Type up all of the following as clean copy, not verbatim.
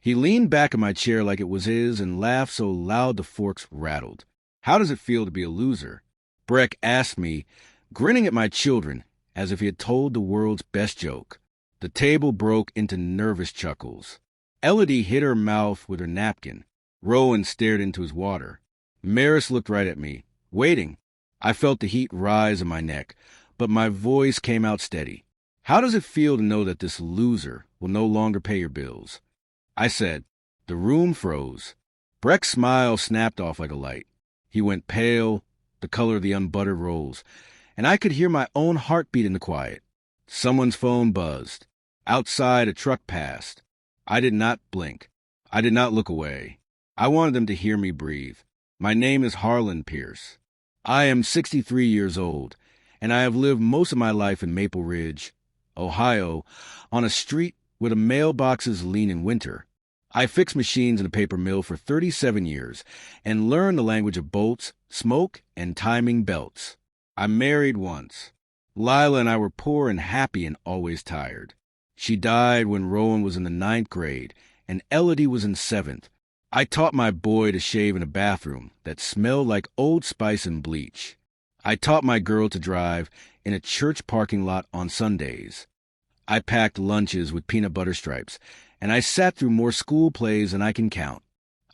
He leaned back in my chair like it was his and laughed so loud the forks rattled. "How does it feel to be a loser?" Breck asked me, grinning at my children as if he had told the world's best joke. The table broke into nervous chuckles. Elodie hid her mouth with her napkin. Rowan stared into his water. Maris looked right at me, waiting. I felt the heat rise in my neck, but my voice came out steady. "How does it feel to know that this loser will no longer pay your bills?" I said. The room froze. Breck's smile snapped off like a light. He went pale, the color of the unbuttered rolls, and I could hear my own heartbeat in the quiet. Someone's phone buzzed. Outside, a truck passed. I did not blink. I did not look away. I wanted them to hear me breathe. My name is Harlan Pierce. I am 63 years old, and I have lived most of my life in Maple Ridge, Ohio, on a street where the mailboxes lean in winter. I fixed machines in a paper mill for 37 years and learned the language of bolts, smoke, and timing belts. I married once. Lila and I were poor and happy and always tired. She died when Rowan was in the 9th grade and Elodie was in 7th. I taught my boy to shave in a bathroom that smelled like Old Spice and bleach. I taught my girl to drive in a church parking lot on Sundays. I packed lunches with peanut butter stripes, and I sat through more school plays than I can count.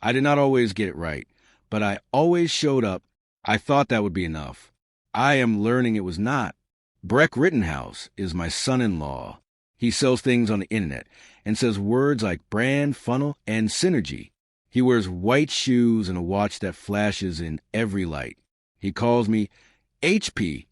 I did not always get it right, but I always showed up. I thought that would be enough. I am learning it was not. Breck Rittenhouse is my son-in-law. He sells things on the internet and says words like brand, funnel, and synergy. He wears white shoes and a watch that flashes in every light. He calls me HP,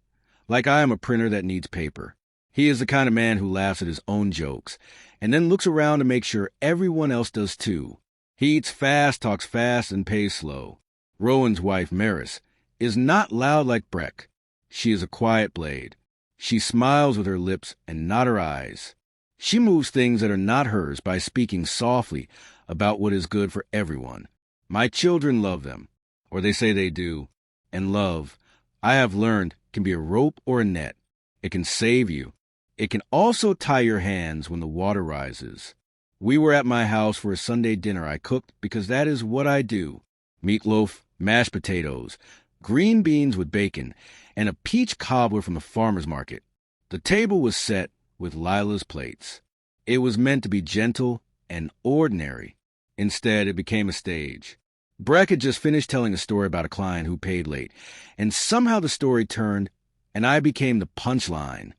like I am a printer that needs paper. He is the kind of man who laughs at his own jokes and then looks around to make sure everyone else does too. He eats fast, talks fast, and pays slow. Rowan's wife, Maris, is not loud like Breck. She is a quiet blade. She smiles with her lips and not her eyes. She moves things that are not hers by speaking softly about what is good for everyone. My children love them, or they say they do, and love, I have learned, can be a rope or a net. It can save you. It can also tie your hands when the water rises. We were at my house for a Sunday dinner I cooked because that is what I do. Meatloaf, mashed potatoes, green beans with bacon, and a peach cobbler from the farmer's market. The table was set with Lila's plates. It was meant to be gentle and ordinary. Instead, it became a stage. Breck had just finished telling a story about a client who paid late, and somehow the story turned, and I became the punchline.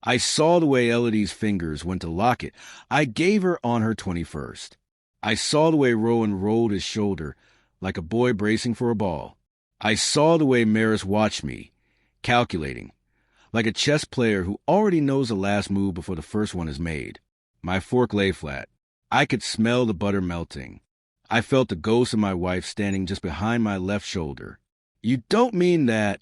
I saw the way Elodie's fingers went to lock it. I gave her on her 21st. I saw the way Rowan rolled his shoulder like a boy bracing for a ball. I saw the way Maris watched me, calculating, like a chess player who already knows the last move before the first one is made. My fork lay flat. I could smell the butter melting. I felt the ghost of my wife standing just behind my left shoulder. "You don't mean that,"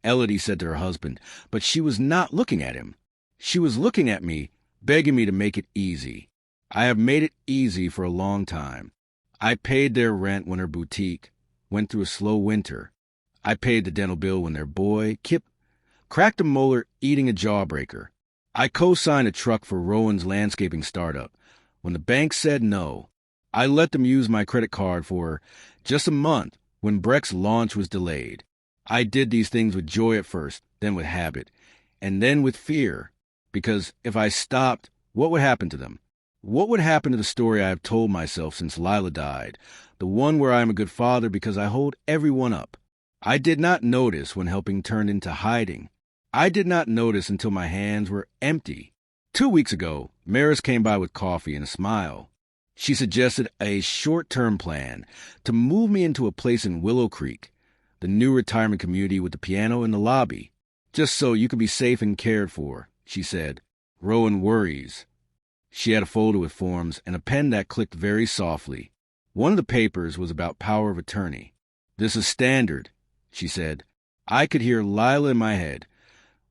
Elodie said to her husband, but she was not looking at him. She was looking at me, begging me to make it easy. I have made it easy for a long time. I paid their rent when her boutique went through a slow winter. I paid the dental bill when their boy, Kip, cracked a molar eating a jawbreaker. I co-signed a truck for Rowan's landscaping startup. When the bank said no, I let them use my credit card for just a month when Breck's launch was delayed. I did these things with joy at first, then with habit, and then with fear. Because if I stopped, what would happen to them? What would happen to the story I have told myself since Lila died, the one where I am a good father because I hold everyone up? I did not notice when helping turned into hiding. I did not notice until my hands were empty. 2 weeks ago, Maris came by with coffee and a smile. She suggested a short-term plan to move me into a place in Willow Creek, the new retirement community with the piano in the lobby. "Just so you can be safe and cared for," she said. "Rowan worries." She had a folder with forms and a pen that clicked very softly. One of the papers was about power of attorney. "This is standard," she said. I could hear Lila in my head.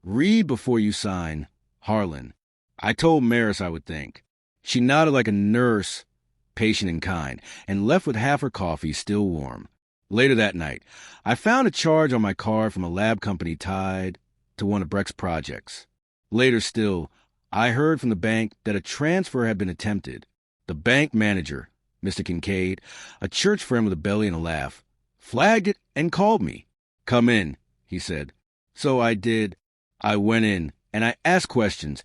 "Read before you sign, Harlan." I told Maris I would think. She nodded like a nurse, patient and kind, and left with half her coffee still warm. Later that night, I found a charge on my card from a lab company tied to one of Breck's projects. Later still, I heard from the bank that a transfer had been attempted. The bank manager, Mr. Kincaid, a church friend with a belly and a laugh, flagged it and called me. "Come in," he said. So I did. I went in, and I asked questions,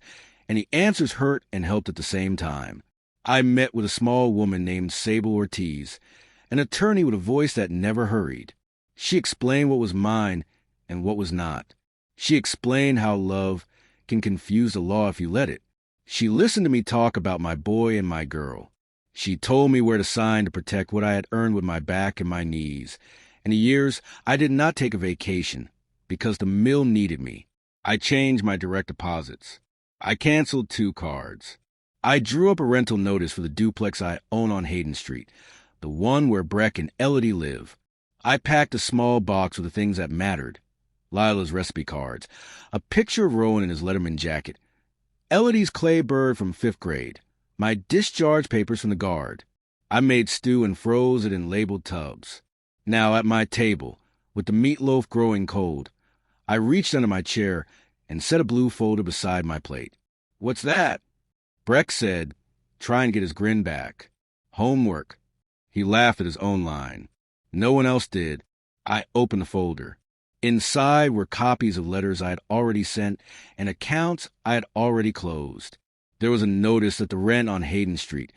and the answers hurt and helped at the same time. I met with a small woman named Sable Ortiz, an attorney with a voice that never hurried. She explained what was mine and what was not. She explained how love can confuse the law if you let it. She listened to me talk about my boy and my girl. She told me where to sign to protect what I had earned with my back and my knees. In the years, I did not take a vacation because the mill needed me. I changed my direct deposits. I canceled 2 cards. I drew up a rental notice for the duplex I own on Hayden Street, the one where Breck and Elodie live. I packed a small box with the things that mattered. Lila's recipe cards, a picture of Rowan in his Letterman jacket, Elodie's clay bird from 5th grade, my discharge papers from the guard. I made stew and froze it in labeled tubs. Now at my table, with the meatloaf growing cold, I reached under my chair and set a blue folder beside my plate. "What's that?" Breck said, trying to get his grin back. "Homework." He laughed at his own line. No one else did. I opened the folder. Inside were copies of letters I had already sent and accounts I had already closed. There was a notice that the rent on Hayden Street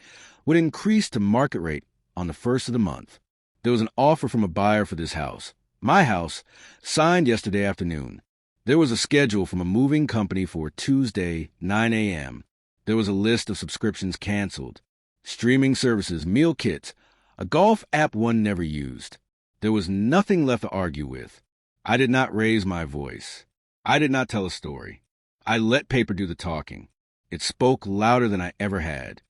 would increase to market rate on the 1st of the month. There was an offer from a buyer for this house, my house, signed yesterday afternoon. There was a schedule from a moving company for Tuesday, 9 a.m. There was a list of subscriptions canceled, streaming services, meal kits, a golf app one never used. There was nothing left to argue with. I did not raise my voice. I did not tell a story. I let paper do the talking. It spoke louder than I ever had.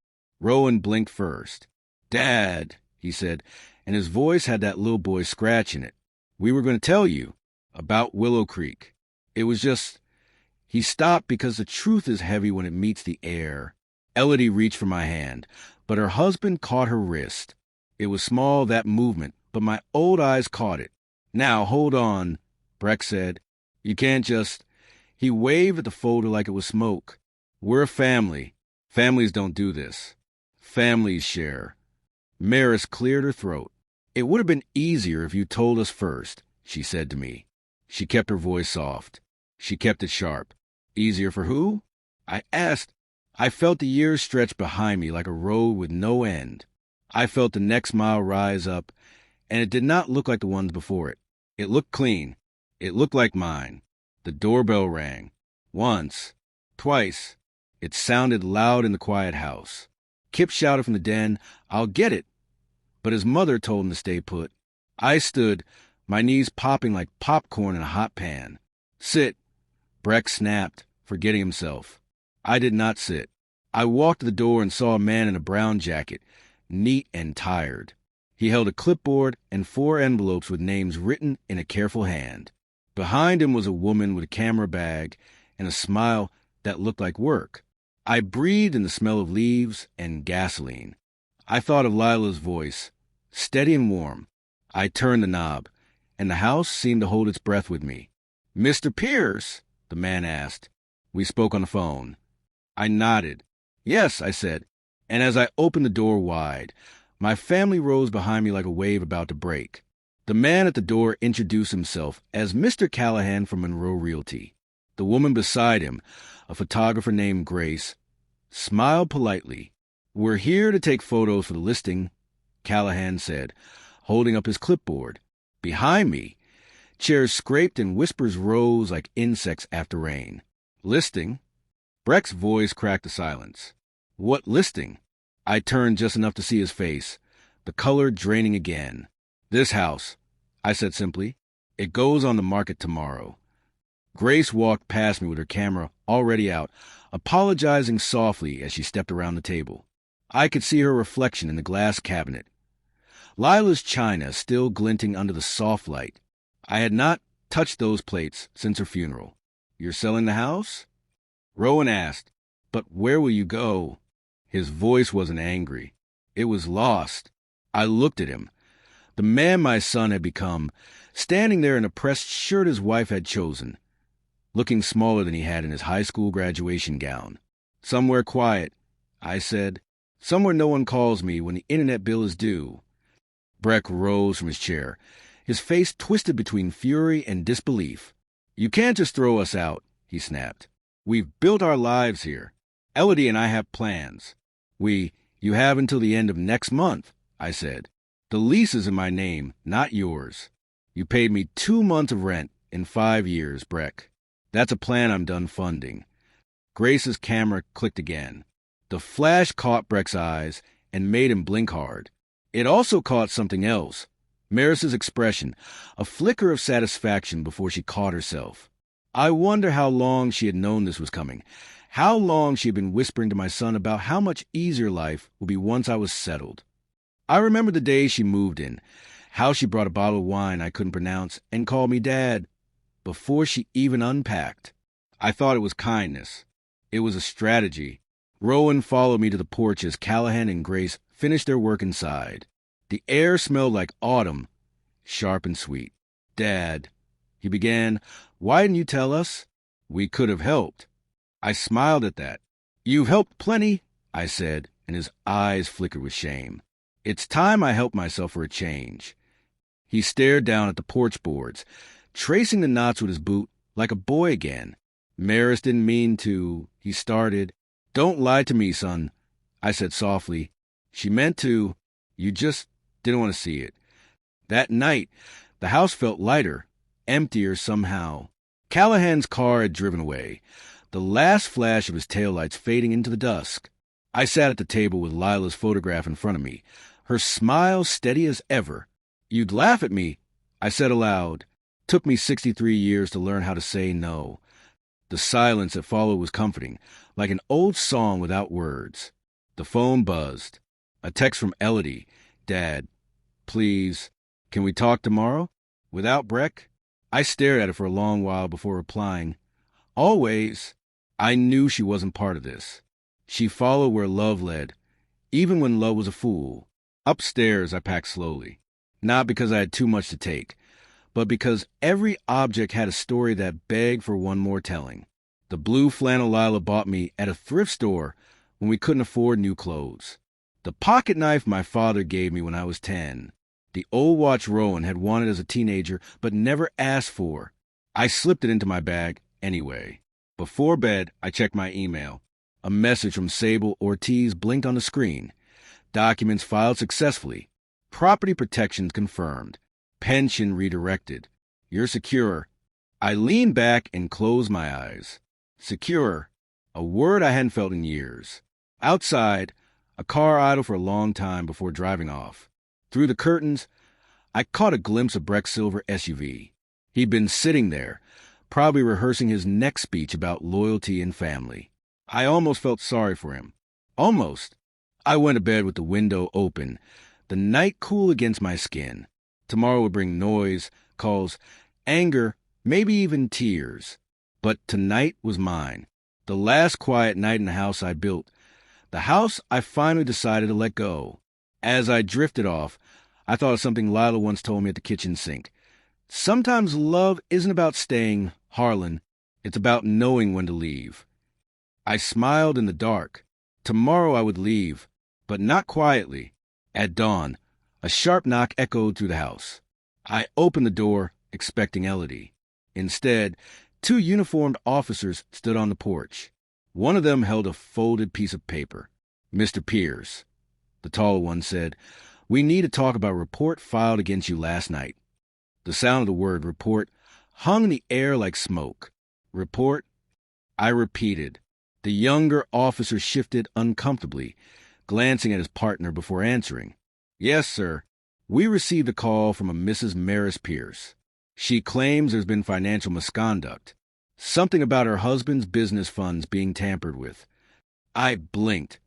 Rowan blinked first. "Dad," he said, and his voice had that little boy scratch in it. "We were going to tell you about Willow Creek. It was just..." He stopped because the truth is heavy when it meets the air. Elodie reached for my hand, but her husband caught her wrist. It was small, that movement, but my old eyes caught it. "Now, hold on," Breck said. "You can't just..." He waved at the folder like it was smoke. "We're a family. Families don't do this. Families share." Maris cleared her throat. "It would have been easier if you told us first," she said to me. She kept her voice soft. She kept it sharp. "Easier for who?" I asked. I felt the years stretch behind me like a road with no end. I felt the next mile rise up, and it did not look like the ones before it. It looked clean. It looked like mine. The doorbell rang. Once. Twice. It sounded loud in the quiet house. Kip shouted from the den, "I'll get it." But his mother told him to stay put. I stood, my knees popping like popcorn in a hot pan. "Sit," Breck snapped, forgetting himself. I did not sit. I walked to the door and saw a man in a brown jacket, neat and tired. He held a clipboard and 4 envelopes with names written in a careful hand. Behind him was a woman with a camera bag and a smile that looked like work. I breathed in the smell of leaves and gasoline. I thought of Lila's voice, steady and warm. I turned the knob, and the house seemed to hold its breath with me. "Mr. Pierce?" the man asked. We spoke on the phone. I nodded. "Yes," I said, and as I opened the door wide, my family rose behind me like a wave about to break. The man at the door introduced himself as Mr. Callahan from Monroe Realty. The woman beside him, a photographer named Grace, smiled politely. "We're here to take photos for the listing," Callahan said, holding up his clipboard. Behind me, chairs scraped and whispers rose like insects after rain. "Listing?" Breck's voice cracked the silence. "What listing?" I turned just enough to see his face, the color draining again. "This house," I said simply. "It goes on the market tomorrow." Grace walked past me with her camera already out, apologizing softly as she stepped around the table. I could see her reflection in the glass cabinet. Lila's china still glinting under the soft light. I had not touched those plates since her funeral. "You're selling the house?" Rowan asked. "But where will you go?" His voice wasn't angry. It was lost. I looked at him. The man my son had become, standing there in a pressed shirt his wife had chosen, looking smaller than he had in his high school graduation gown. "Somewhere quiet," I said. Somewhere no one calls me when the internet bill is due. Breck rose from his chair, his face twisted between fury and disbelief. You can't just throw us out, he snapped. We've built our lives here. Elodie and I have plans. You have until the end of next month, I said. The lease is in my name, not yours. You paid me 2 months of rent in 5 years, Breck. That's a plan I'm done funding. Grace's camera clicked again. The flash caught Breck's eyes and made him blink hard. It also caught something else. Maris's expression, a flicker of satisfaction before she caught herself. I wonder how long she had known this was coming. How long she had been whispering to my son about how much easier life would be once I was settled. I remember the day she moved in, how she brought a bottle of wine I couldn't pronounce and called me Dad before she even unpacked. I thought it was kindness. It was a strategy. Rowan followed me to the porch as Callahan and Grace finished their work inside. The air smelled like autumn, sharp and sweet. Dad, he began, why didn't you tell us? We could have helped. I smiled at that. You've helped plenty, I said, and his eyes flickered with shame. It's time I helped myself for a change. He stared down at the porch boards, tracing the knots with his boot like a boy again. Maris didn't mean to, he started. Don't lie to me, son, I said softly. She meant to. You just didn't want to see it. That night, the house felt lighter, emptier somehow. Callahan's car had driven away, the last flash of his taillights fading into the dusk. I sat at the table with Lila's photograph in front of me, her smile steady as ever. You'd laugh at me, I said aloud. Took me 63 years to learn how to say no. The silence that followed was comforting, like an old song without words. The phone buzzed. A text from Elodie. Dad, please, can we talk tomorrow? Without Breck? I stared at her for a long while before replying. Always. I knew she wasn't part of this. She followed where love led, even when love was a fool. Upstairs, I packed slowly. Not because I had too much to take, but because every object had a story that begged for one more telling. The blue flannel Lila bought me at a thrift store when we couldn't afford new clothes. The pocket knife my father gave me when I was 10. The old watch Rowan had wanted as a teenager but never asked for. I slipped it into my bag anyway. Before bed, I checked my email. A message from Sable Ortiz blinked on the screen. Documents filed successfully. Property protections confirmed. Pension redirected. You're secure. I leaned back and closed my eyes. Secure. A word I hadn't felt in years. Outside, a car idled for a long time before driving off. Through the curtains, I caught a glimpse of Breck's silver SUV. He'd been sitting there, probably rehearsing his next speech about loyalty and family. I almost felt sorry for him. Almost. I went to bed with the window open, the night cool against my skin. Tomorrow would bring noise, calls, anger, maybe even tears. But tonight was mine. The last quiet night in the house I built. The house I finally decided to let go. As I drifted off, I thought of something Lila once told me at the kitchen sink. Sometimes love isn't about staying, Harlan. It's about knowing when to leave. I smiled in the dark. Tomorrow I would leave, but not quietly. At dawn, a sharp knock echoed through the house. I opened the door, expecting Elodie. Instead, 2 uniformed officers stood on the porch. One of them held a folded piece of paper. Mr. Pierce, the taller one said, we need to talk about a report filed against you last night. The sound of the word report hung in the air like smoke. Report? I repeated. The younger officer shifted uncomfortably, glancing at his partner before answering. Yes, sir. We received a call from a Mrs. Maris Pierce. She claims there's been financial misconduct. Something about her husband's business funds being tampered with. I blinked,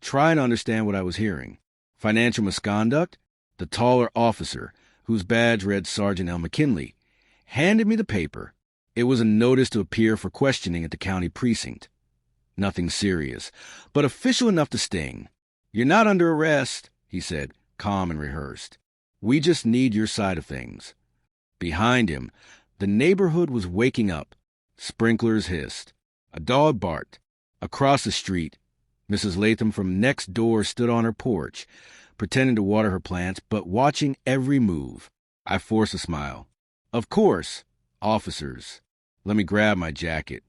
trying to understand what I was hearing. Financial misconduct? The taller officer, whose badge read Sergeant L. McKinley, handed me the paper. It was a notice to appear for questioning at the county precinct. Nothing serious, but official enough to sting. You're not under arrest, he said, calm and rehearsed. We just need your side of things. Behind him, the neighborhood was waking up. Sprinklers hissed. A dog barked. Across the street, Mrs. Latham from next door stood on her porch, pretending to water her plants, but watching every move. I forced a smile. Of course, officers. Let me grab my jacket.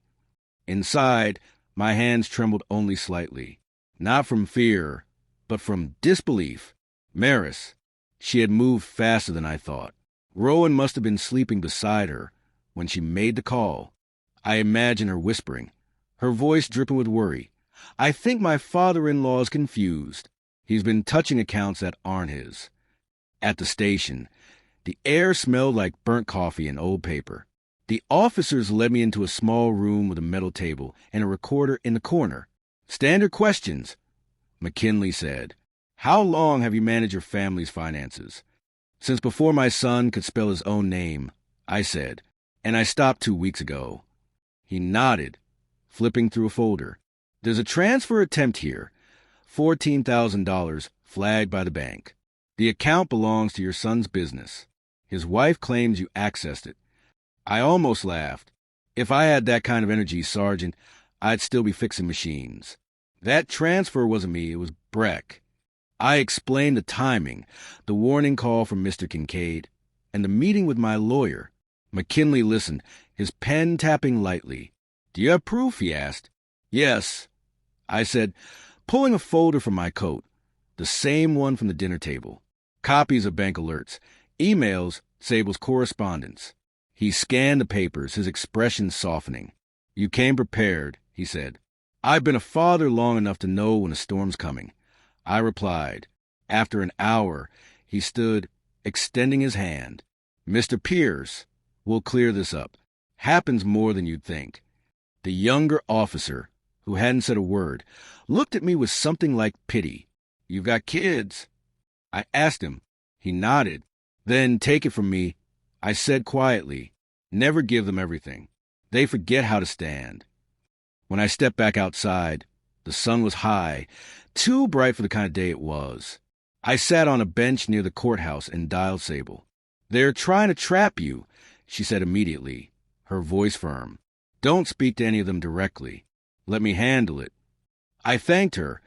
Inside, my hands trembled only slightly. Not from fear, but from disbelief. Maris. She had moved faster than I thought. Rowan must have been sleeping beside her when she made the call. I imagined her whispering, her voice dripping with worry. I think my father-in-law is confused. He's been touching accounts that aren't his. At the station, the air smelled like burnt coffee and old paper. The officers led me into a small room with a metal table and a recorder in the corner. Standard questions, McKinley said. How long have you managed your family's finances? Since before my son could spell his own name, I said, and I stopped 2 weeks ago. He nodded, flipping through a folder. There's a transfer attempt here. $14,000 flagged by the bank. The account belongs to your son's business. His wife claims you accessed it. I almost laughed. If I had that kind of energy, Sergeant, I'd still be fixing machines. That transfer wasn't me, it was Breck. I explained the timing, the warning call from Mr. Kincaid, and the meeting with my lawyer. McKinley listened, his pen tapping lightly. Do you have proof? He asked. Yes, I said, pulling a folder from my coat, the same one from the dinner table. Copies of bank alerts, emails, Sable's correspondence. He scanned the papers, his expression softening. You came prepared, he said. I've been a father long enough to know when a storm's coming. I replied. After an hour, he stood, extending his hand. Mr. Pierce, we'll clear this up. Happens more than you'd think. The younger officer, who hadn't said a word, looked at me with something like pity. You've got kids. I asked him. He nodded. Then, take it from me, I said quietly, never give them everything. They forget how to stand. When I stepped back outside, the sun was high, too bright for the kind of day it was. I sat on a bench near the courthouse and dialed Sable. They're trying to trap you, she said immediately, her voice firm. Don't speak to any of them directly. Let me handle it. I thanked her,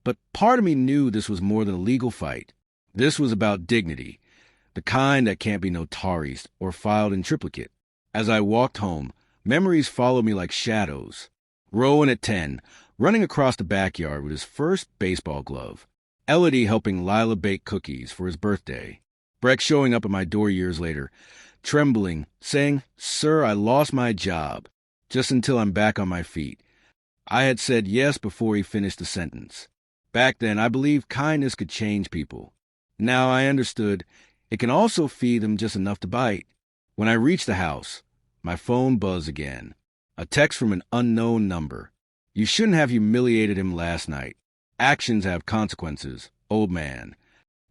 but part of me knew this was more than a legal fight. This was about dignity, the kind that can't be notarized or filed in triplicate. As I walked home, memories followed me like shadows. Rowan at 10, running across the backyard with his first baseball glove. Elodie helping Lila bake cookies for his birthday. Breck showing up at my door years later, trembling, saying, Sir, I lost my job, just until I'm back on my feet. I had said yes before he finished the sentence. Back then, I believed kindness could change people. Now I understood it can also feed them just enough to bite. When I reached the house, my phone buzzed again. A text from an unknown number. You shouldn't have humiliated him last night. Actions have consequences, old man.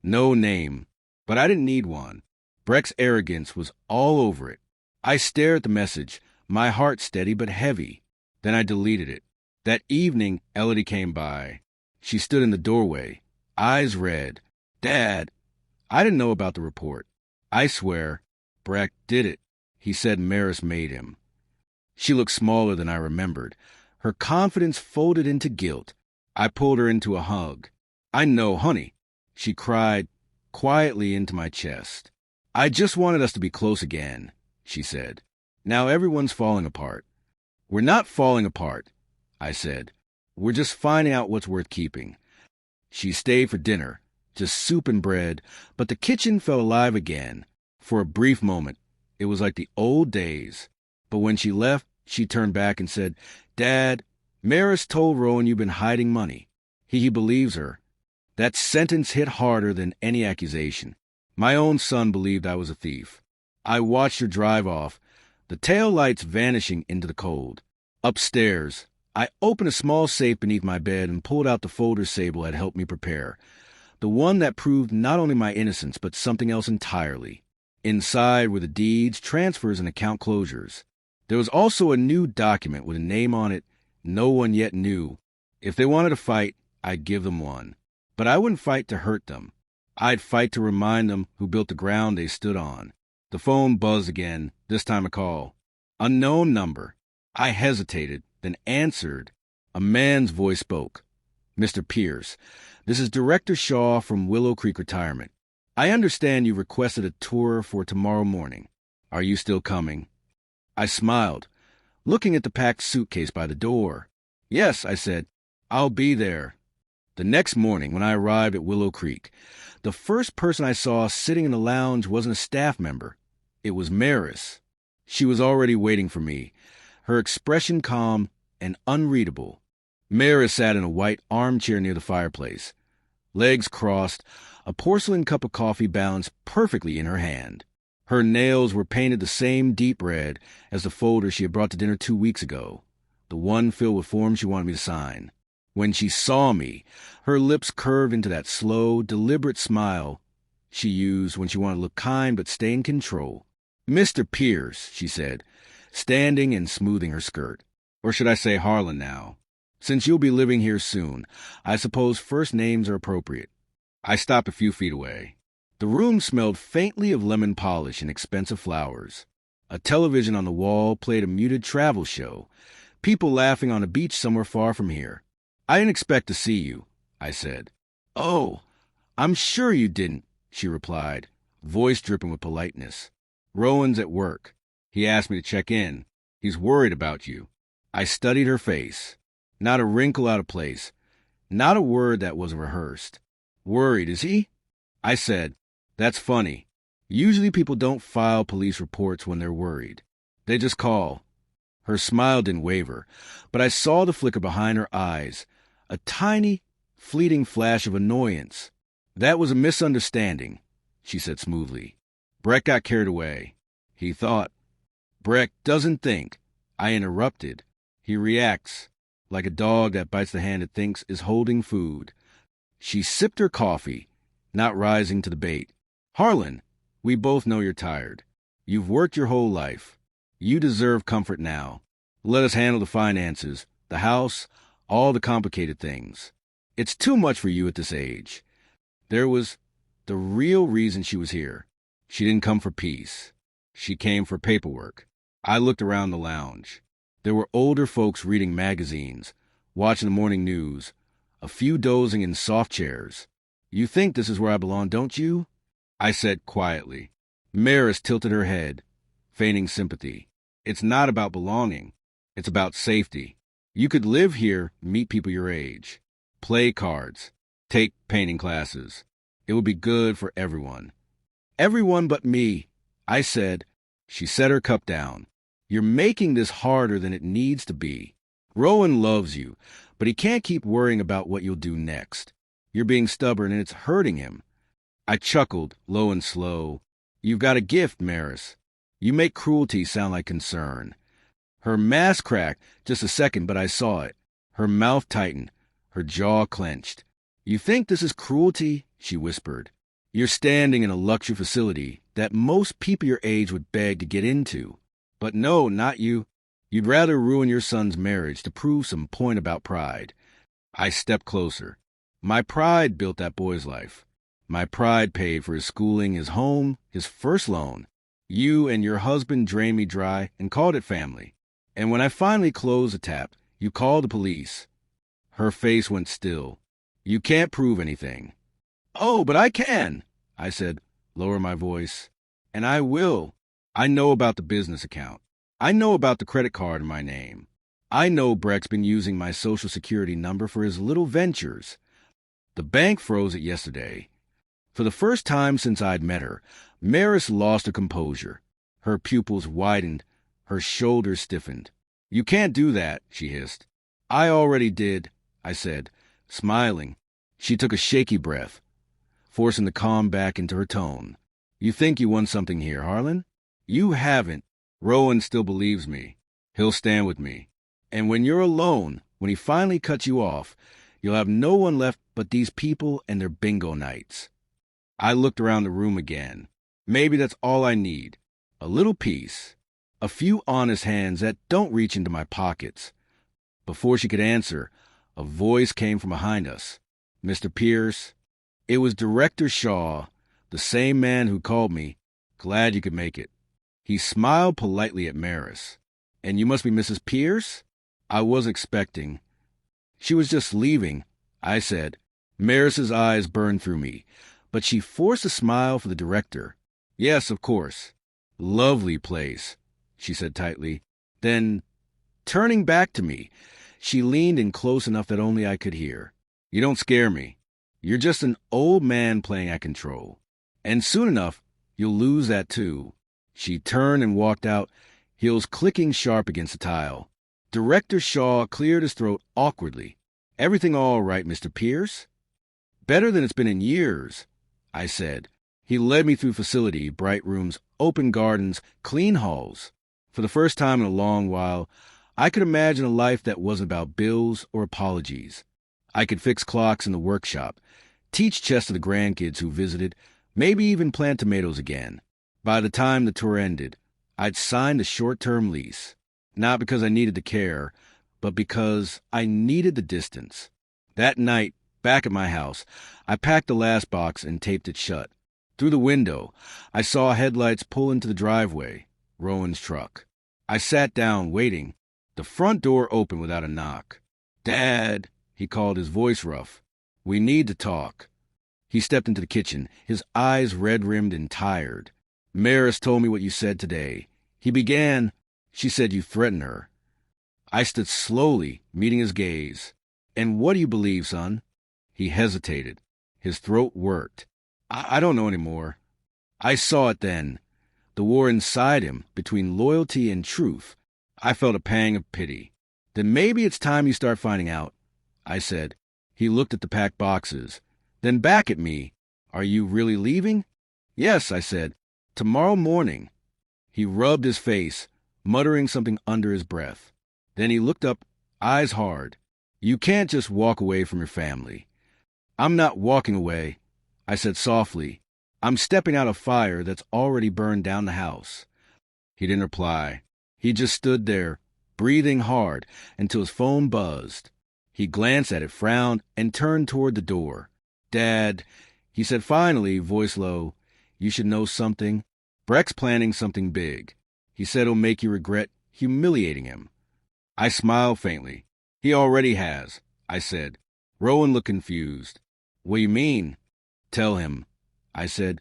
No name, but I didn't need one. Breck's arrogance was all over it. I stared at the message, my heart steady but heavy. Then I deleted it. That evening, Elodie came by. She stood in the doorway, eyes red. Dad, I didn't know about the report. I swear, Breck did it. He said Maris made him. She looked smaller than I remembered. Her confidence folded into guilt. I pulled her into a hug. I know, honey. She cried quietly into my chest. I just wanted us to be close again, she said. Now everyone's falling apart. We're not falling apart, I said. We're just finding out what's worth keeping. She stayed for dinner, just soup and bread, but the kitchen felt alive again. For a brief moment, it was like the old days. But when she left, she turned back and said, Dad, Maris told Rowan you've been hiding money. He believes her. That sentence hit harder than any accusation. My own son believed I was a thief. I watched her drive off, the tail lights vanishing into the cold. Upstairs, I opened a small safe beneath my bed and pulled out the folder Sable had helped me prepare. The one that proved not only my innocence, but something else entirely. Inside were the deeds, transfers, and account closures. There was also a new document with a name on it no one yet knew. If they wanted to fight, I'd give them one. But I wouldn't fight to hurt them. I'd fight to remind them who built the ground they stood on. The phone buzzed again, this time a call. Unknown number. I hesitated, then answered. A man's voice spoke. Mr. Pierce, this is Director Shaw from Willow Creek Retirement. I understand you requested a tour for tomorrow morning. Are you still coming? I smiled, looking at the packed suitcase by the door. Yes, I said, I'll be there. The next morning, when I arrived at Willow Creek, the first person I saw sitting in the lounge wasn't a staff member. It was Maris. She was already waiting for me, her expression calm and unreadable. Maris sat in a white armchair near the fireplace, legs crossed, a porcelain cup of coffee balanced perfectly in her hand. Her nails were painted the same deep red as the folder she had brought to dinner 2 weeks ago, the one filled with forms she wanted me to sign. When she saw me, her lips curved into that slow, deliberate smile she used when she wanted to look kind but stay in control. Mr. Pierce, she said, standing and smoothing her skirt. Or should I say Harlan now? Since you'll be living here soon, I suppose first names are appropriate. I stopped a few feet away. The room smelled faintly of lemon polish and expensive flowers. A television on the wall played a muted travel show, people laughing on a beach somewhere far from here. I didn't expect to see you, I said. Oh, I'm sure you didn't, she replied, voice dripping with politeness. Rowan's at work. He asked me to check in. He's worried about you. I studied her face. Not a wrinkle out of place. Not a word that wasn't rehearsed. Worried, is he? I said, that's funny. Usually people don't file police reports when they're worried. They just call. Her smile didn't waver, but I saw the flicker behind her eyes, a tiny, fleeting flash of annoyance. That was a misunderstanding, she said smoothly. Breck got carried away. He thought. Breck doesn't think. I interrupted. He reacts, like a dog that bites the hand it thinks is holding food. She sipped her coffee, not rising to the bait. Harlan, we both know you're tired. You've worked your whole life. You deserve comfort now. Let us handle the finances, the house, all the complicated things. It's too much for you at this age. There was the real reason she was here. She didn't come for peace. She came for paperwork. I looked around the lounge. There were older folks reading magazines, watching the morning news, a few dozing in soft chairs. You think this is where I belong, don't you? I said quietly. Maris tilted her head, feigning sympathy. It's not about belonging. It's about safety. You could live here, meet people your age, play cards, take painting classes. It would be good for everyone. Everyone but me, I said. She set her cup down. You're making this harder than it needs to be. Rowan loves you, but he can't keep worrying about what you'll do next. You're being stubborn and it's hurting him. I chuckled, low and slow. You've got a gift, Maris. You make cruelty sound like concern. Her mask cracked just a second, but I saw it. Her mouth tightened, her jaw clenched. You think this is cruelty? She whispered. You're standing in a luxury facility that most people your age would beg to get into. But no, not you. You'd rather ruin your son's marriage to prove some point about pride. I stepped closer. My pride built that boy's life. My pride paid for his schooling, his home, his first loan. You and your husband drained me dry and called it family. And when I finally closed the tap, you called the police. Her face went still. You can't prove anything. Oh, but I can, I said, lower my voice. And I will. I know about the business account. I know about the credit card in my name. I know Breck's been using my social security number for his little ventures. The bank froze it yesterday. For the first time since I'd met her, Maris lost her composure. Her pupils widened, her shoulders stiffened. You can't do that, she hissed. I already did, I said, smiling. She took a shaky breath, forcing the calm back into her tone. You think you won something here, Harlan? You haven't. Rowan still believes me. He'll stand with me. And when you're alone, when he finally cuts you off, you'll have no one left but these people and their bingo nights. I looked around the room again. Maybe that's all I need. A little peace. A few honest hands that don't reach into my pockets. Before she could answer, a voice came from behind us. Mr. Pierce. It was Director Shaw, the same man who called me. Glad you could make it. He smiled politely at Maris. And you must be Mrs. Pierce? I was expecting. She was just leaving, I said. Maris's eyes burned through me, but she forced a smile for the director. Yes, of course. Lovely place, she said tightly. Then, turning back to me, she leaned in close enough that only I could hear. You don't scare me. You're just an old man playing at control. And soon enough, you'll lose that too. She turned and walked out, heels clicking sharp against the tile. Director Shaw cleared his throat awkwardly. Everything all right, Mr. Pierce? Better than it's been in years, I said. He led me through facility, bright rooms, open gardens, clean halls. For the first time in a long while, I could imagine a life that wasn't about bills or apologies. I could fix clocks in the workshop, teach chess to the grandkids who visited, maybe even plant tomatoes again. By the time the tour ended, I'd signed a short-term lease. Not because I needed to care, but because I needed the distance. That night, back at my house, I packed the last box and taped it shut. Through the window, I saw headlights pull into the driveway, Rowan's truck. I sat down, waiting. The front door opened without a knock. "Dad," he called, his voice rough. "We need to talk." He stepped into the kitchen, his eyes red-rimmed and tired. "Maris told me what you said today." He began. "She said you threatened her." I stood slowly, meeting his gaze. "And what do you believe, son?" He hesitated. His throat worked. I don't know anymore." I saw it then. The war inside him, between loyalty and truth. I felt a pang of pity. "Then maybe it's time you start finding out," I said. He looked at the packed boxes, then back at me. "Are you really leaving?" "Yes," I said. "Tomorrow morning." He rubbed his face, muttering something under his breath. Then he looked up, eyes hard. "You can't just walk away from your family." "I'm not walking away," I said softly. "I'm stepping out of fire that's already burned down the house." He didn't reply. He just stood there, breathing hard, until his phone buzzed. He glanced at it, frowned, and turned toward the door. "Dad," he said finally, voice low, "you should know something. Breck's planning something big. He said it'll make you regret humiliating him." I smiled faintly. "He already has," I said. Rowan looked confused. "What do you mean?" "Tell him," I said,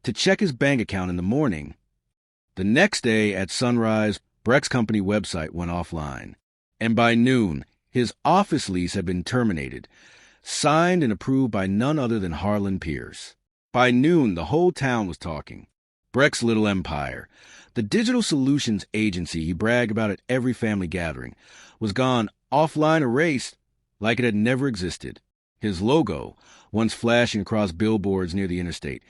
"to check his bank account in the morning." The next day at sunrise, Breck's company website went offline. And by noon, his office lease had been terminated, signed and approved by none other than Harlan Pierce. By noon, the whole town was talking. Breck's little empire, the digital solutions agency he bragged about at every family gathering, was gone offline, erased, like it had never existed. His logo, once flashing across billboards near the interstate,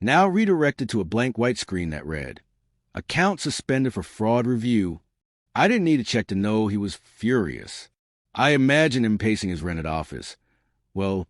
now redirected to a blank white screen that read, "Account suspended for fraud review." I didn't need to check to know he was furious. I imagined him pacing his rented office. Well,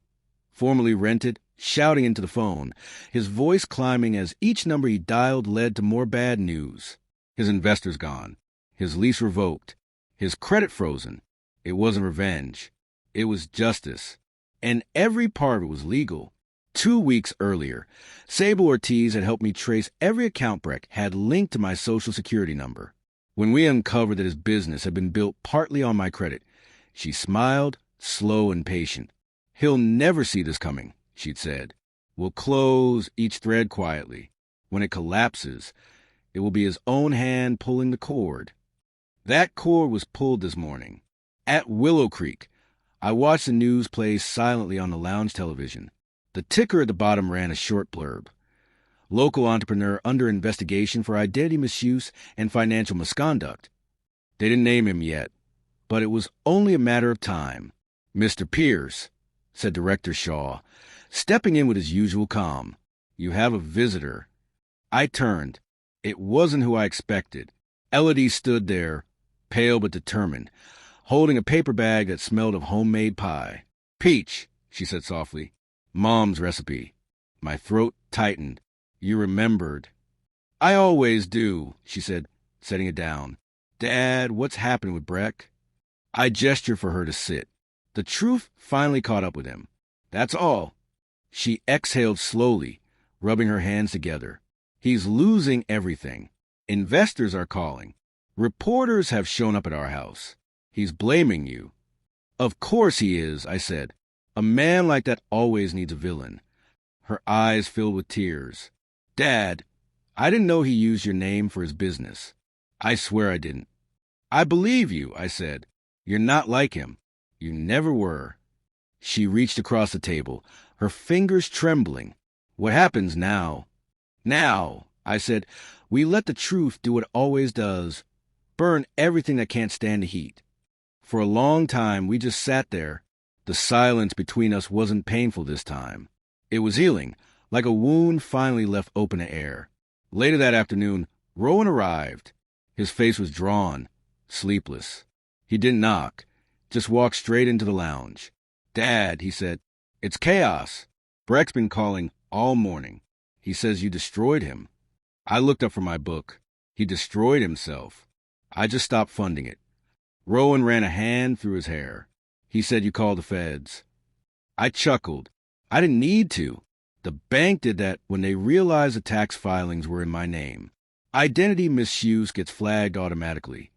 formerly rented, shouting into the phone, his voice climbing as each number he dialed led to more bad news. His investors gone. His lease revoked. His credit frozen. It wasn't revenge. It was justice. And every part of it was legal. 2 weeks earlier, Sable Ortiz had helped me trace every account Breck had linked to my Social Security number. When we uncovered that his business had been built partly on my credit, she smiled, slow and patient. "He'll never see this coming," she'd said. "We'll close each thread quietly. When it collapses, it will be his own hand pulling the cord." That cord was pulled this morning. At Willow Creek, I watched the news play silently on the lounge television. The ticker at the bottom ran a short blurb. "Local entrepreneur under investigation for identity misuse and financial misconduct." They didn't name him yet, but it was only a matter of time. "Mr. Pierce," said Director Shaw, stepping in with his usual calm, "you have a visitor." I turned. It wasn't who I expected. Elodie stood there, pale but determined, holding a paper bag that smelled of homemade pie. "Peach," she said softly. "Mom's recipe." My throat tightened. "You remembered." "I always do," she said, setting it down. "Dad, what's happened with Breck?" I gestured for her to sit. The truth finally caught up with him. "That's all." She exhaled slowly, rubbing her hands together. "He's losing everything. Investors are calling. Reporters have shown up at our house. He's blaming you." "Of course he is," I said. A man like that always needs a villain. Her eyes filled with tears. Dad, I didn't know he used your name for his business. I swear I didn't. I believe you, I said. You're not like him. You never were. She reached across the table, her fingers trembling. What happens now? Now, I said, we let the truth do what it always does. Burn everything that can't stand the heat. For a long time, we just sat there. The silence between us wasn't painful this time. It was healing, like a wound finally left open to air. Later that afternoon, Rowan arrived. His face was drawn, sleepless. He didn't knock, just walked straight into the lounge. Dad, he said, it's chaos. Breck's been calling all morning. He says you destroyed him. I looked up from my book. He destroyed himself. I just stopped funding it. Rowan ran a hand through his hair. He said you called the feds. I chuckled. I didn't need to. The bank did that when they realized the tax filings were in my name. Identity misuse gets flagged automatically.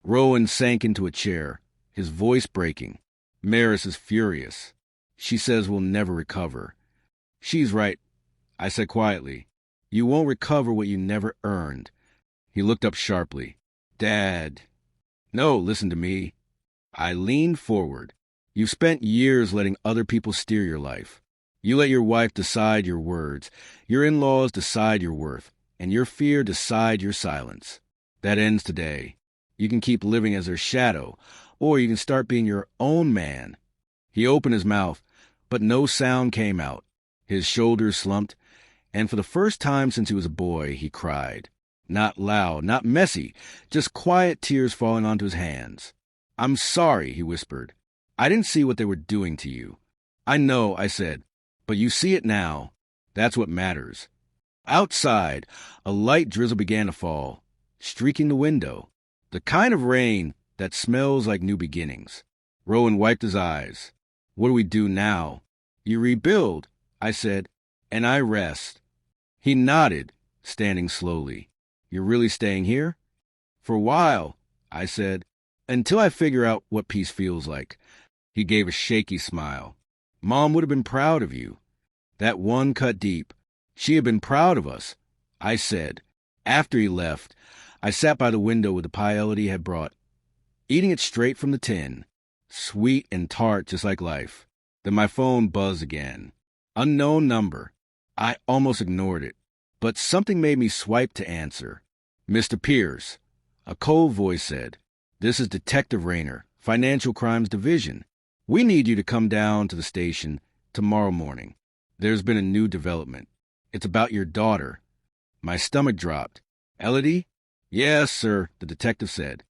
Rowan sank into a chair, his voice breaking. Maris is furious. She says we'll never recover. She's right, I said quietly. You won't recover what you never earned. He looked up sharply. Dad. No, listen to me. I leaned forward. You've spent years letting other people steer your life. You let your wife decide your words, your in-laws decide your worth, and your fear decide your silence. That ends today. You can keep living as their shadow, or you can start being your own man. He opened his mouth, but no sound came out. His shoulders slumped, and for the first time since he was a boy, he cried. Not loud, not messy, just quiet tears falling onto his hands. I'm sorry, he whispered. I didn't see what they were doing to you. I know, I said, but you see it now. That's what matters. Outside, a light drizzle began to fall, streaking the window. The kind of rain that smells like new beginnings. Rowan wiped his eyes. What do we do now? You rebuild, I said, and I rest. He nodded, standing slowly. You're really staying here? For a while, I said, until I figure out what peace feels like. He gave a shaky smile. Mom would have been proud of you. That one cut deep. She had been proud of us, I said. After he left, I sat by the window with the pie Elodie had brought, eating it straight from the tin, sweet and tart just like life. Then my phone buzzed again. Unknown number. I almost ignored it, but something made me swipe to answer. Mr. Pierce, a cold voice said, this is Detective Rayner, Financial Crimes Division. We need you to come down to the station tomorrow morning. There's been a new development. It's about your daughter. My stomach dropped. Elodie? Yes, sir, the detective said.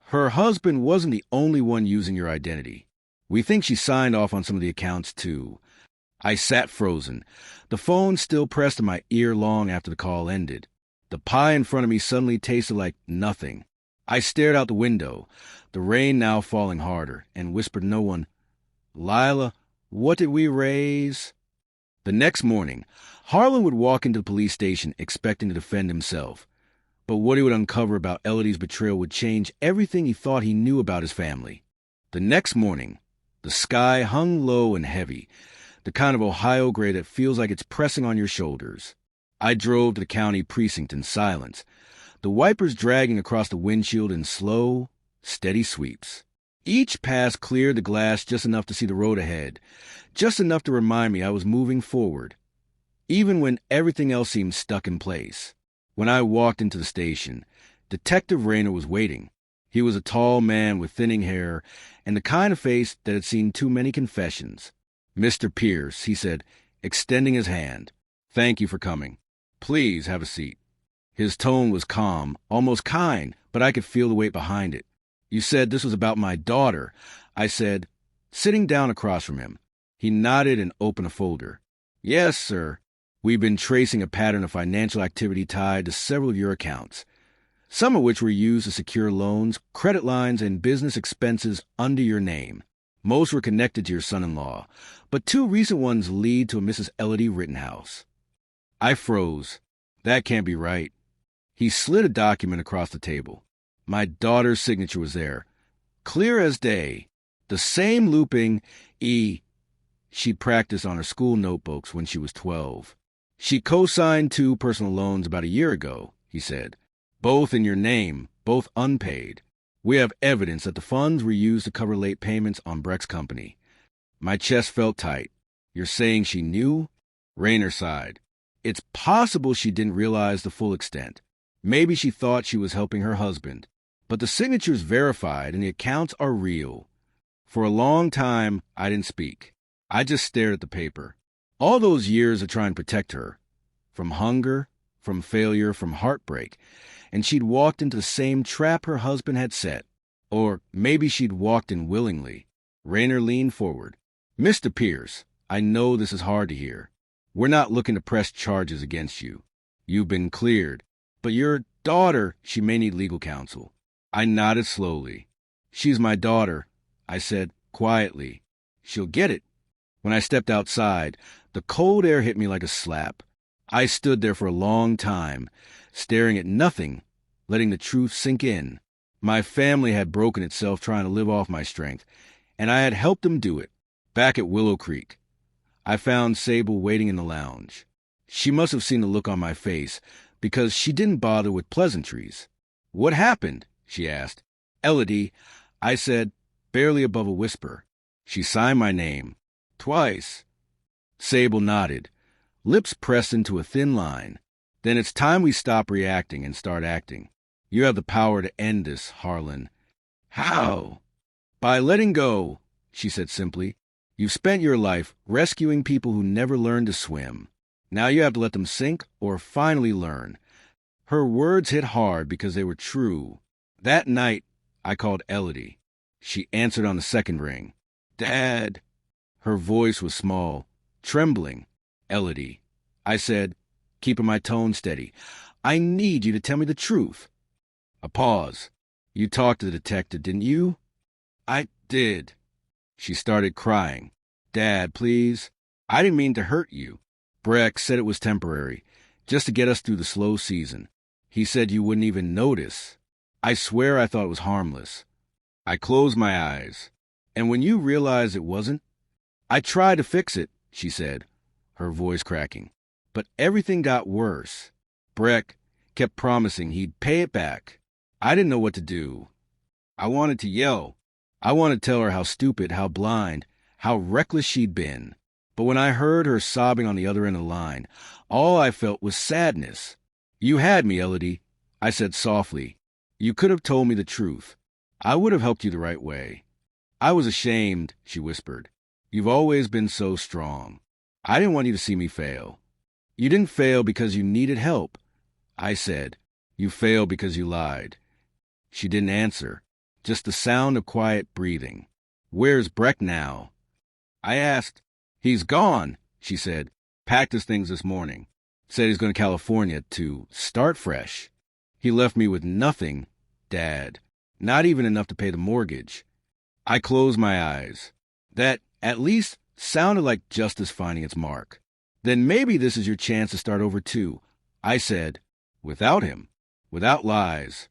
Her husband wasn't the only one using your identity. We think she signed off on some of the accounts, too. I sat frozen, the phone still pressed to my ear long after the call ended. The pie in front of me suddenly tasted like nothing. I stared out the window, the rain now falling harder, and whispered to no one, Lila, what did we raise? The next morning, Harlan would walk into the police station expecting to defend himself. But what he would uncover about Elodie's betrayal would change everything he thought he knew about his family. The next morning, the sky hung low and heavy, the kind of Ohio gray that feels like it's pressing on your shoulders. I drove to the county precinct in silence, the wipers dragging across the windshield in slow, steady sweeps. Each pass cleared the glass just enough to see the road ahead, just enough to remind me I was moving forward, even when everything else seemed stuck in place. When I walked into the station, Detective Rayner was waiting. He was a tall man with thinning hair and the kind of face that had seen too many confessions. Mr. Pierce, he said, extending his hand. Thank you for coming. Please have a seat. His tone was calm, almost kind, but I could feel the weight behind it. You said this was about my daughter, I said, sitting down across from him. He nodded and opened a folder. Yes, sir. We've been tracing a pattern of financial activity tied to several of your accounts, some of which were used to secure loans, credit lines, and business expenses under your name. Most were connected to your son-in-law, but two recent ones lead to a Mrs. Elodie Rittenhouse. I froze. That can't be right. He slid a document across the table. My daughter's signature was there, clear as day, the same looping E. She'd practiced on her school notebooks when she was 12. She co-signed 2 personal loans about a year ago, he said. Both in your name, both unpaid. We have evidence that the funds were used to cover late payments on Breck's company. My chest felt tight. You're saying she knew? Rayner sighed. It's possible she didn't realize the full extent. Maybe she thought she was helping her husband. But the signature's verified and the accounts are real. For a long time, I didn't speak. I just stared at the paper. All those years of trying to protect her. From hunger, from failure, from heartbreak. And she'd walked into the same trap her husband had set. Or maybe she'd walked in willingly. Rayner leaned forward. Mr. Pierce, I know this is hard to hear. We're not looking to press charges against you. You've been cleared. But your daughter, she may need legal counsel. I nodded slowly. She's my daughter, I said quietly. She'll get it. When I stepped outside, the cold air hit me like a slap. I stood there for a long time, staring at nothing, letting the truth sink in. My family had broken itself trying to live off my strength, and I had helped them do it. Back at Willow Creek, I found Sable waiting in the lounge. She must have seen the look on my face, because she didn't bother with pleasantries. What happened? She asked. Elodie, I said, barely above a whisper. She signed my name. Twice. Sable nodded, lips pressed into a thin line. Then it's time we stop reacting and start acting. You have the power to end this, Harlan. How? By letting go, she said simply. You've spent your life rescuing people who never learned to swim. Now you have to let them sink or finally learn. Her words hit hard because they were true. That night, I called Elodie. She answered on the second ring. Dad. Her voice was small, trembling. Elodie. I said, keeping my tone steady. I need you to tell me the truth. A pause. You talked to the detective, didn't you? I did. She started crying. Dad, please. I didn't mean to hurt you. Breck said it was temporary, just to get us through the slow season. He said you wouldn't even notice. I swear I thought it was harmless. I closed my eyes. And when you realized it wasn't, I tried to fix it, she said, her voice cracking. But everything got worse. Breck kept promising he'd pay it back. I didn't know what to do. I wanted to yell. I wanted to tell her how stupid, how blind, how reckless she'd been. But when I heard her sobbing on the other end of the line, all I felt was sadness. You had me, Elodie, I said softly. You could have told me the truth. I would have helped you the right way. I was ashamed, she whispered. You've always been so strong. I didn't want you to see me fail. You didn't fail because you needed help. I said, you failed because you lied. She didn't answer, just the sound of quiet breathing. Where's Breck now? I asked. He's gone, she said. Packed his things this morning. Said he's going to California to start fresh. He left me with nothing, Dad. Not even enough to pay the mortgage. I closed my eyes. That, at least, sounded like justice finding its mark. Then maybe this is your chance to start over too. I said, without him, without lies.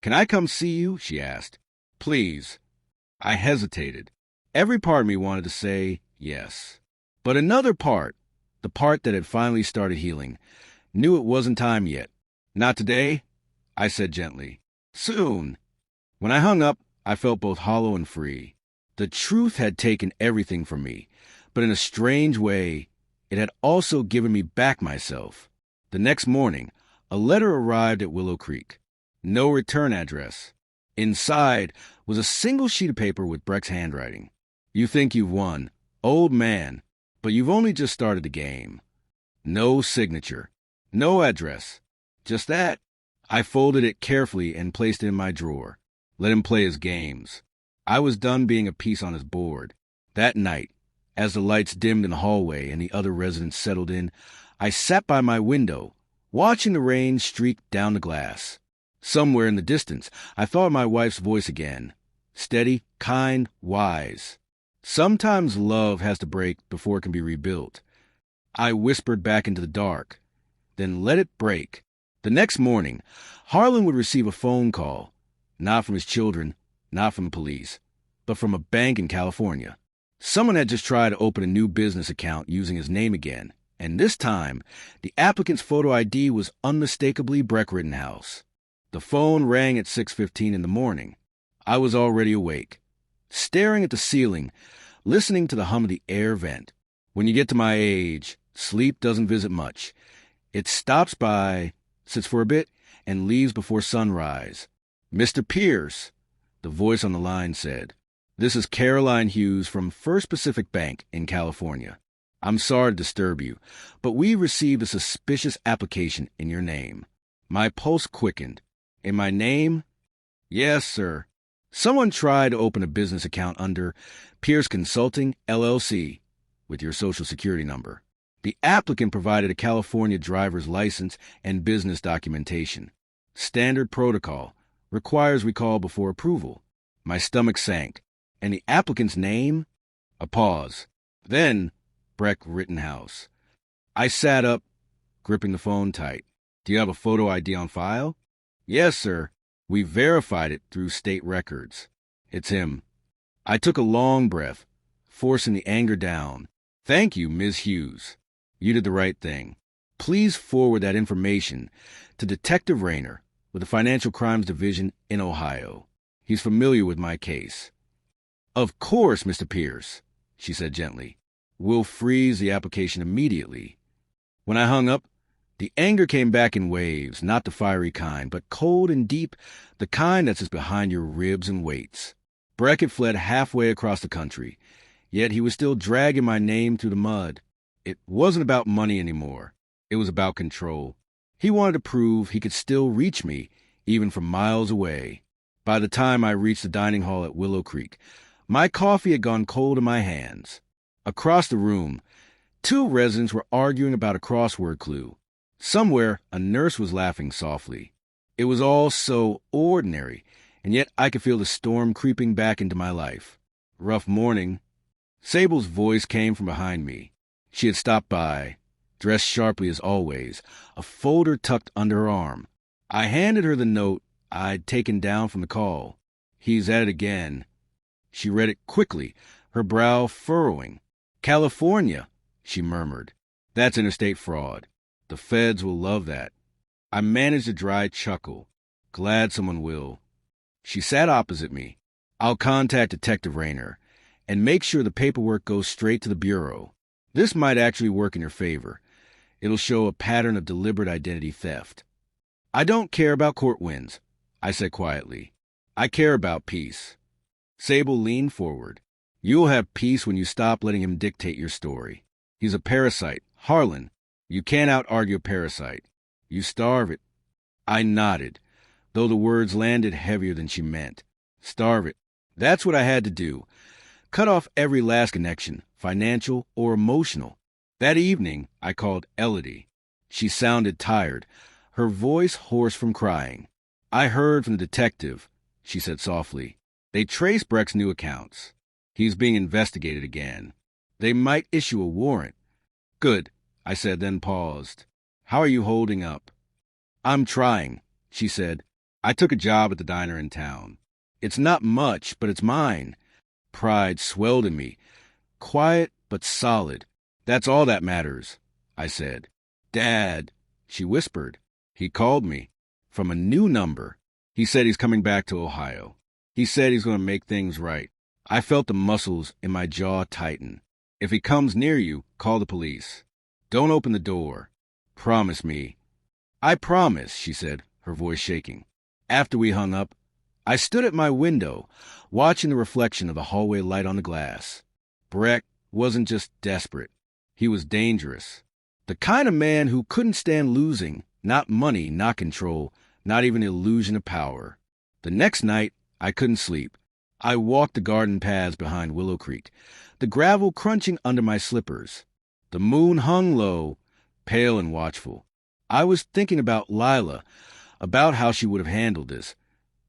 Can I come see you? She asked. Please. I hesitated. Every part of me wanted to say yes. But another part, the part that had finally started healing, knew it wasn't time yet. Not today, I said gently. Soon. When I hung up, I felt both hollow and free. The truth had taken everything from me, but in a strange way, it had also given me back myself. The next morning, a letter arrived at Willow Creek. No return address. Inside was a single sheet of paper with Breck's handwriting. You think you've won, old man, but you've only just started the game. No signature. No address. Just that. I folded it carefully and placed it in my drawer. Let him play his games. I was done being a piece on his board. That night, as the lights dimmed in the hallway and the other residents settled in, I sat by my window, watching the rain streak down the glass. Somewhere in the distance, I thought of my wife's voice again. Steady, kind, wise. Sometimes love has to break before it can be rebuilt. I whispered back into the dark. Then let it break. The next morning, Harlan would receive a phone call. Not from his children, not from the police, but from a bank in California. Someone had just tried to open a new business account using his name again, and this time, the applicant's photo ID was unmistakably Breck Rittenhouse. The phone rang at 6:15 in the morning. I was already awake, staring at the ceiling, listening to the hum of the air vent. When you get to my age, sleep doesn't visit much. It stops by, sits for a bit, and leaves before sunrise. "Mr. Pierce," the voice on the line said. "This is Caroline Hughes from First Pacific Bank in California. I'm sorry to disturb you, but we received a suspicious application in your name." My pulse quickened. "In my name?" "Yes, sir. Someone tried to open a business account under Pierce Consulting, LLC, with your Social Security number. The applicant provided a California driver's license and business documentation. Standard protocol. Requires recall before approval." My stomach sank. "And the applicant's name?" A pause. Then, Breck Rittenhouse. I sat up, gripping the phone tight. "Do you have a photo ID on file?" "Yes, sir. We verified it through state records. It's him." I took a long breath, forcing the anger down. "Thank you, Ms. Hughes. You did the right thing. Please forward that information to Detective Rayner with the Financial Crimes Division in Ohio. He's familiar with my case." "Of course, Mr. Pierce," she said gently. "We'll freeze the application immediately." When I hung up, the anger came back in waves, not the fiery kind, but cold and deep, the kind that sits behind your ribs and waits. Breck had fled halfway across the country, yet he was still dragging my name through the mud. It wasn't about money anymore. It was about control. He wanted to prove he could still reach me, even from miles away. By the time I reached the dining hall at Willow Creek, my coffee had gone cold in my hands. Across the room, two residents were arguing about a crossword clue. Somewhere, a nurse was laughing softly. It was all so ordinary, and yet I could feel the storm creeping back into my life. "Rough morning." Sable's voice came from behind me. She had stopped by, dressed sharply as always, a folder tucked under her arm. I handed her the note I'd taken down from the call. "He's at it again." She read it quickly, her brow furrowing. "California," she murmured. "That's interstate fraud. The feds will love that." I managed a dry chuckle. "Glad someone will." She sat opposite me. "I'll contact Detective Rayner and make sure the paperwork goes straight to the Bureau. This might actually work in your favor. It'll show a pattern of deliberate identity theft." "I don't care about court wins," I said quietly. "I care about peace." Sable leaned forward. "You'll have peace when you stop letting him dictate your story. He's a parasite. Harlan, you can't out-argue a parasite. You starve it." I nodded, though the words landed heavier than she meant. Starve it. That's what I had to do. Cut off every last connection, financial or emotional. That evening, I called Elodie. She sounded tired, her voice hoarse from crying. "I heard from the detective," she said softly. "They traced Breck's new accounts. He's being investigated again. They might issue a warrant." "Good," I said, then paused. "How are you holding up?" "I'm trying," she said. "I took a job at the diner in town. It's not much, but it's mine." Pride swelled in me. "Quiet, but solid. That's all that matters," I said. "Dad," she whispered. "He called me. From a new number. He said he's coming back to Ohio. He said he's going to make things right." I felt the muscles in my jaw tighten. "If he comes near you, call the police. Don't open the door. Promise me." "I promise," she said, her voice shaking. After we hung up, I stood at my window, watching the reflection of the hallway light on the glass. Breck wasn't just desperate. He was dangerous. The kind of man who couldn't stand losing, not money, not control, not even the illusion of power. The next night, I couldn't sleep. I walked the garden paths behind Willow Creek, the gravel crunching under my slippers. The moon hung low, pale and watchful. I was thinking about Lila, about how she would have handled this,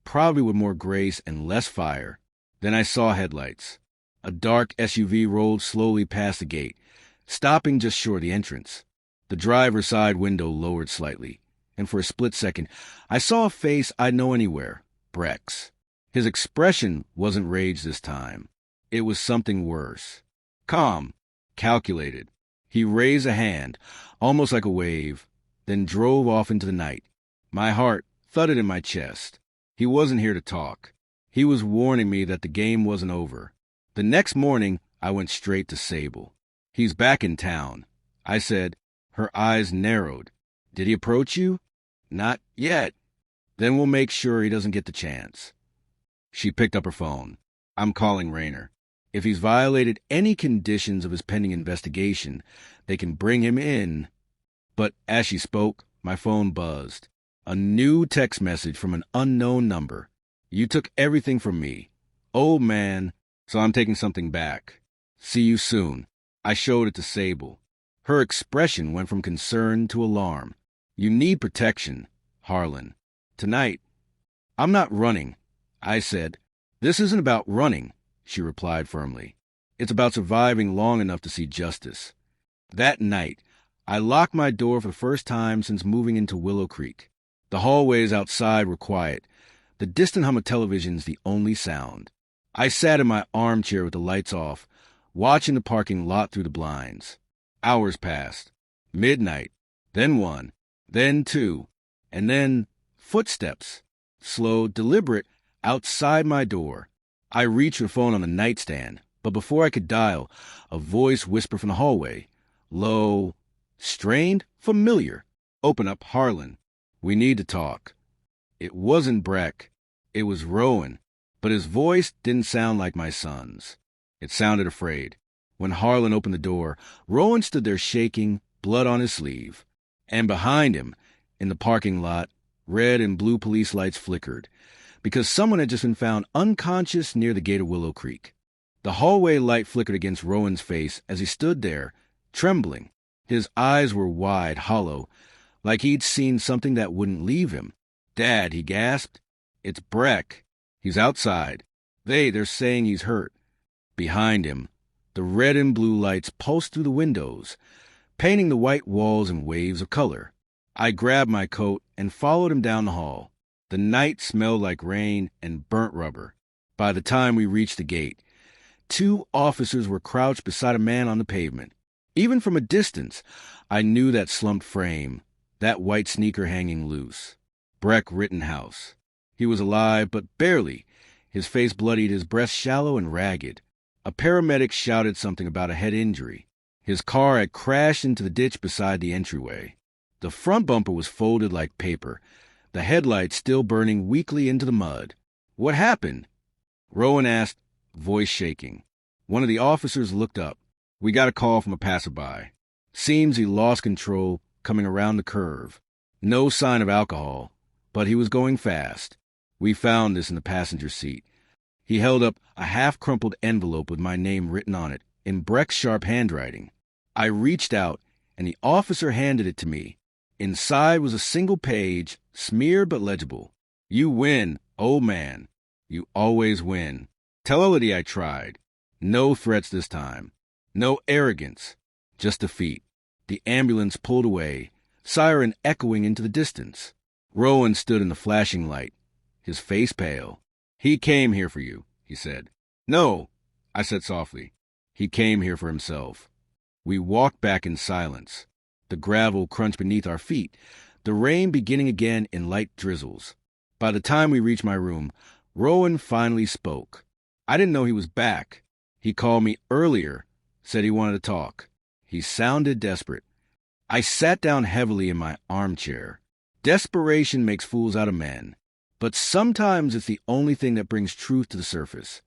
probably with more grace and less fire. Then I saw headlights. A dark SUV rolled slowly past the gate, stopping just short of the entrance. The driver's side window lowered slightly, and for a split second, I saw a face I'd know anywhere, Breck's. His expression wasn't rage this time. It was something worse. Calm, calculated. He raised a hand, almost like a wave, then drove off into the night. My heart thudded in my chest. He wasn't here to talk. He was warning me that the game wasn't over. The next morning, I went straight to Sable. He's back in town, I said. Her eyes narrowed. Did he approach you? Not yet. Then we'll make sure he doesn't get the chance. She picked up her phone. I'm calling Rayner. If he's violated any conditions of his pending investigation, they can bring him in. But as she spoke, my phone buzzed. A new text message from an unknown number. You took everything from me. Old man, so I'm taking something back. See you soon. I showed it to Sable. Her expression went from concern to alarm. You need protection, Harlan. Tonight. I'm not running, I said. This isn't about running, she replied firmly. It's about surviving long enough to see justice. That night, I locked my door for the first time since moving into Willow Creek. The hallways outside were quiet. The distant hum of television's the only sound. I sat in my armchair with the lights off, watching the parking lot through the blinds. Hours passed. Midnight, then 1, then 2, and then footsteps. Slow, deliberate, outside my door. I reached the phone on the nightstand, but before I could dial, a voice whispered from the hallway. Low, strained, familiar. Open up, Harlan. We need to talk. It wasn't Breck. It was Rowan, but his voice didn't sound like my son's. It sounded afraid. When Harlan opened the door, Rowan stood there shaking, blood on his sleeve. And behind him, in the parking lot, red and blue police lights flickered, because someone had just been found unconscious near the gate of Willow Creek. The hallway light flickered against Rowan's face as he stood there, trembling. His eyes were wide, hollow, like he'd seen something that wouldn't leave him. Dad, he gasped. It's Breck. He's outside. They're saying he's hurt. Behind him, the red and blue lights pulsed through the windows, painting the white walls in waves of color. I grabbed my coat and followed him down the hall. The night smelled like rain and burnt rubber. By the time we reached the gate, 2 officers were crouched beside a man on the pavement. Even from a distance, I knew that slumped frame, that white sneaker hanging loose. Breck Rittenhouse. He was alive, but barely. His face bloodied, his breast shallow and ragged. A paramedic shouted something about a head injury. His car had crashed into the ditch beside the entryway. The front bumper was folded like paper, the headlights still burning weakly into the mud. What happened? Rowan asked, voice shaking. One of the officers looked up. We got a call from a passerby. Seems he lost control coming around the curve. No sign of alcohol, but he was going fast. We found this in the passenger seat. He held up a half-crumpled envelope with my name written on it, in Breck's sharp handwriting. I reached out, and the officer handed it to me. Inside was a single page, smeared but legible. You win, old man. You always win. Tell Elodie I tried. No threats this time. No arrogance. Just defeat. The ambulance pulled away, siren echoing into the distance. Rowan stood in the flashing light, his face pale. He came here for you, he said. No, I said softly. He came here for himself. We walked back in silence. The gravel crunched beneath our feet, the rain beginning again in light drizzles. By the time we reached my room, Rowan finally spoke. I didn't know he was back. He called me earlier, said he wanted to talk. He sounded desperate. I sat down heavily in my armchair. Desperation makes fools out of men, but sometimes it's the only thing that brings truth to the surface.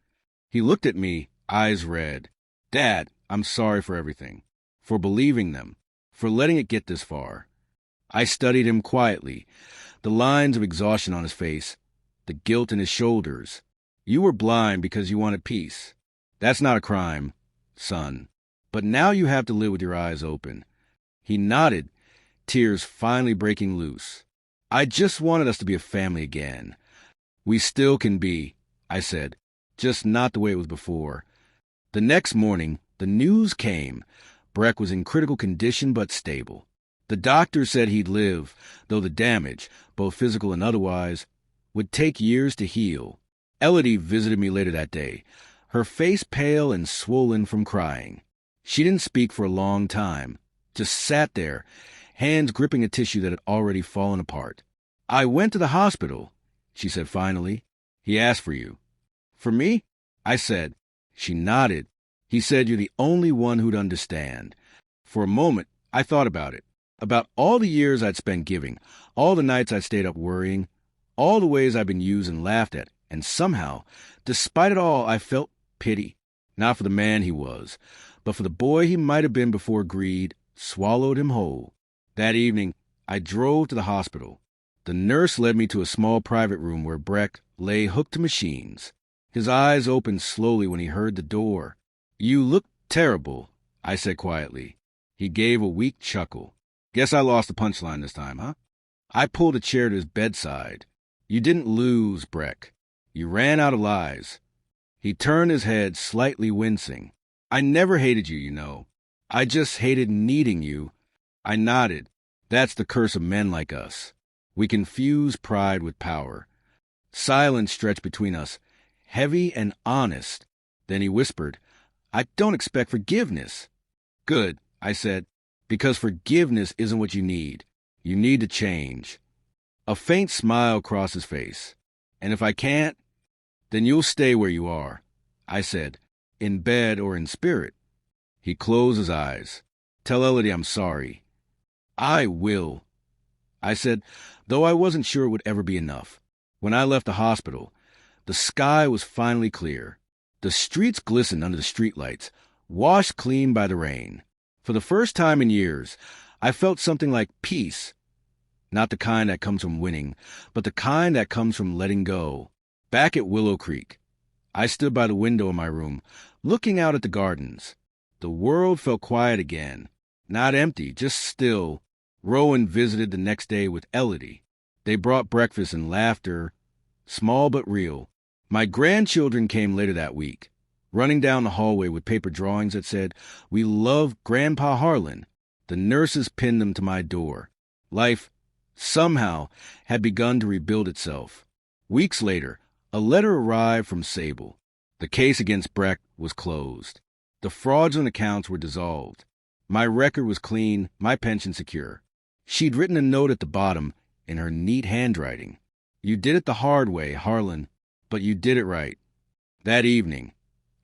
He looked at me, eyes red. Dad, I'm sorry for everything, for believing them, for letting it get this far. I studied him quietly, the lines of exhaustion on his face, the guilt in his shoulders. You were blind because you wanted peace. That's not a crime, son. But now you have to live with your eyes open. He nodded, tears finally breaking loose. I just wanted us to be a family again. We still can be, I said, just not the way it was before. The next morning, the news came. Breck was in critical condition but stable. The doctor said he'd live, though the damage, both physical and otherwise, would take years to heal. Elodie visited me later that day, her face pale and swollen from crying. She didn't speak for a long time, just sat there, hands gripping a tissue that had already fallen apart. "I went to the hospital," she said finally. "He asked for you." "For me?" I said. She nodded. "He said you're the only one who'd understand." For a moment, I thought about all the years I'd spent giving, all the nights I'd stayed up worrying, all the ways I'd been used and laughed at, and somehow, despite it all, I felt pity. Not for the man he was, but for the boy he might have been before greed swallowed him whole. That evening, I drove to the hospital. The nurse led me to a small private room where Breck lay hooked to machines. His eyes opened slowly when he heard the door. "You look terrible," I said quietly. He gave a weak chuckle. "Guess I lost the punchline this time, huh?" I pulled a chair to his bedside. "You didn't lose, Breck. You ran out of lies." He turned his head, slightly wincing. "I never hated you, you know. I just hated needing you." I nodded. "That's the curse of men like us. We confuse pride with power." Silence stretched between us, heavy and honest. Then he whispered, "I don't expect forgiveness." "Good," I said, "because forgiveness isn't what you need. You need to change." A faint smile crossed his face. "And if I can't, then you'll stay where you are," I said, "in bed or in spirit." He closed his eyes. "Tell Elodie I'm sorry." "I will," I said, though I wasn't sure it would ever be enough. When I left the hospital, the sky was finally clear. The streets glistened under the streetlights, washed clean by the rain. For the first time in years, I felt something like peace. Not the kind that comes from winning, but the kind that comes from letting go. Back at Willow Creek, I stood by the window in my room, looking out at the gardens. The world felt quiet again. Not empty, just still. Rowan visited the next day with Elodie. They brought breakfast and laughter, small but real. My grandchildren came later that week, running down the hallway with paper drawings that said, "We love Grandpa Harlan." The nurses pinned them to my door. Life, somehow, had begun to rebuild itself. Weeks later, a letter arrived from Sable. The case against Breck was closed. The fraudulent accounts were dissolved. My record was clean, my pension secure. She'd written a note at the bottom in her neat handwriting. "You did it the hard way, Harlan, but you did it right." That evening,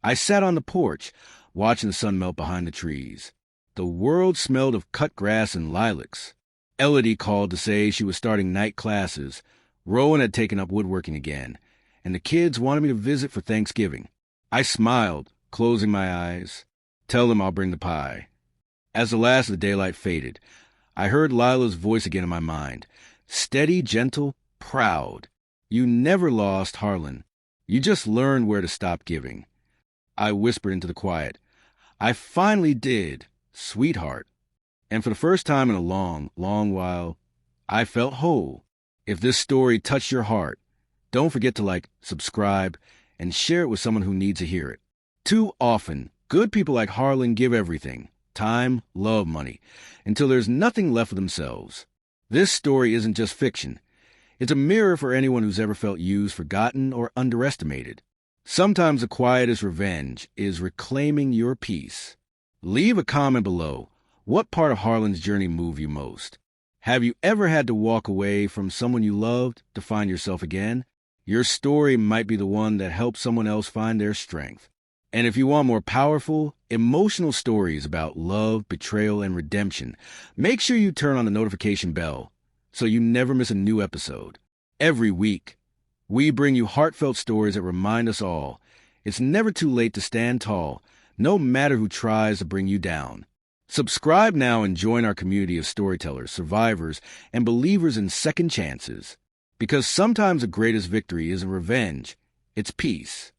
I sat on the porch, watching the sun melt behind the trees. The world smelled of cut grass and lilacs. Elodie called to say she was starting night classes. Rowan had taken up woodworking again, and the kids wanted me to visit for Thanksgiving. I smiled, closing my eyes. "Tell them I'll bring the pie." As the last of the daylight faded, I heard Lila's voice again in my mind. Steady, gentle, proud. "You never lost, Harlan. You just learned where to stop giving." I whispered into the quiet. "I finally did, sweetheart." And for the first time in a long, long while, I felt whole. If this story touched your heart, don't forget to subscribe, and share it with someone who needs to hear it. Too often, good people like Harlan give everything, time, love, money, until there's nothing left for themselves. This story isn't just fiction. It's a mirror for anyone who's ever felt used, forgotten, or underestimated. Sometimes the quietest revenge is reclaiming your peace. Leave a comment below. What part of Harlan's journey moved you most? Have you ever had to walk away from someone you loved to find yourself again? Your story might be the one that helps someone else find their strength. And if you want more powerful, emotional stories about love, betrayal, and redemption, make sure you turn on the notification bell so you never miss a new episode. Every week, we bring you heartfelt stories that remind us all it's never too late to stand tall, no matter who tries to bring you down. Subscribe now and join our community of storytellers, survivors, and believers in second chances. Because sometimes the greatest victory isn't revenge, it's peace.